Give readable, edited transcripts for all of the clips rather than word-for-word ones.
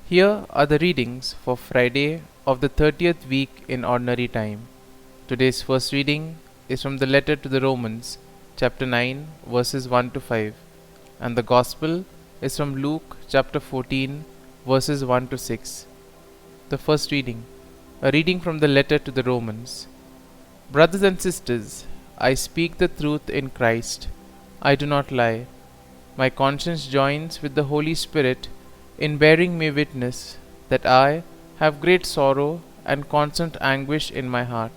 Here are the readings for Friday of the 30th week in Ordinary Time. Today's first reading is from the letter to the Romans, chapter 9, verses 1 to 5, and the Gospel is from Luke, chapter 14, verses 1 to 6. The first reading, a reading from the letter to the Romans. Brothers and sisters, I speak the truth in Christ. I do not lie. My conscience joins with the Holy Spirit in bearing me witness that I have great sorrow and constant anguish in my heart.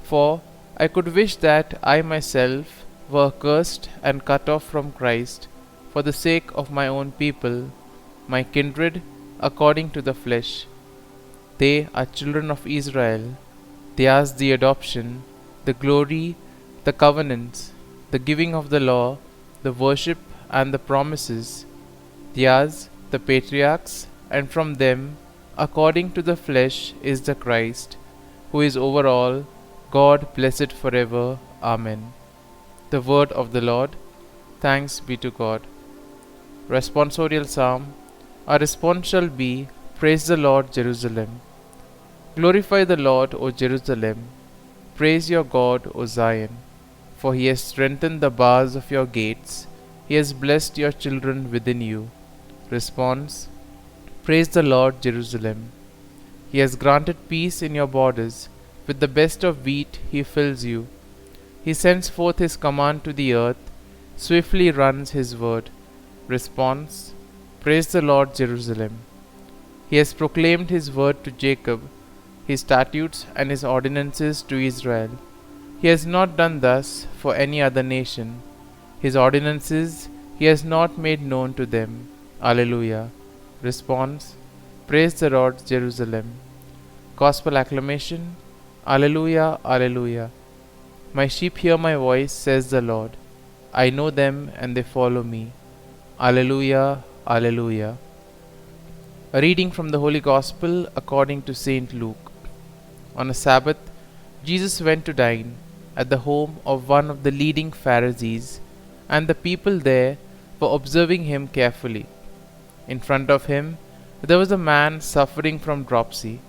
For I could wish that I myself were accursed and cut off from Christ for the sake of my own people, my kindred according to the flesh. They are children of Israel. Theirs the adoption, the glory, the covenants, the giving of the law, the worship and the promises. Theirs the patriarchs, and from them, according to the flesh, is the Christ, who is over all, God blessed forever. Amen. The word of the Lord. Thanks be to God. Responsorial Psalm. Our response shall be, Praise the Lord, Jerusalem. Glorify the Lord, O Jerusalem. Praise your God, O Zion. For he has strengthened the bars of your gates. He has blessed your children within you. Response. Praise the Lord, Jerusalem. He has granted peace in your borders. With the best of wheat he fills you. He sends forth his command to the earth. Swiftly runs his word. Response. Praise the Lord, Jerusalem. He has proclaimed his word to Jacob, his statutes and his ordinances to Israel. He has not done thus for any other nation. His ordinances he has not made known to them. Alleluia. Response. Praise the Lord, Jerusalem. Gospel acclamation. Alleluia, Alleluia. My sheep hear my voice, says the Lord. I know them and they follow me. Alleluia, Alleluia. A reading from the Holy Gospel according to Saint Luke. On a Sabbath, Jesus went to dine at the home of one of the leading Pharisees, and the people there were observing him carefully. In front of him, there was a man suffering from dropsy.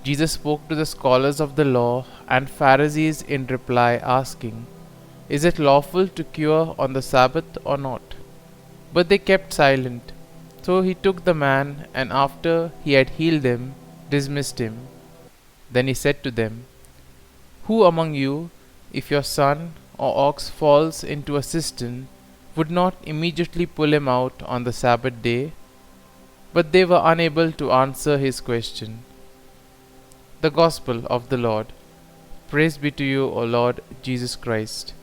Jesus spoke to the scholars of the law and Pharisees in reply, asking, Is it lawful to cure on the Sabbath or not? But they kept silent. So he took the man, and after he had healed him, dismissed him. Then he said to them, Who among you, if your son or ox falls into a cistern, would not immediately pull him out on the Sabbath day? But they were unable to answer his question. The Gospel of the Lord. Praise be to you, O Lord Jesus Christ.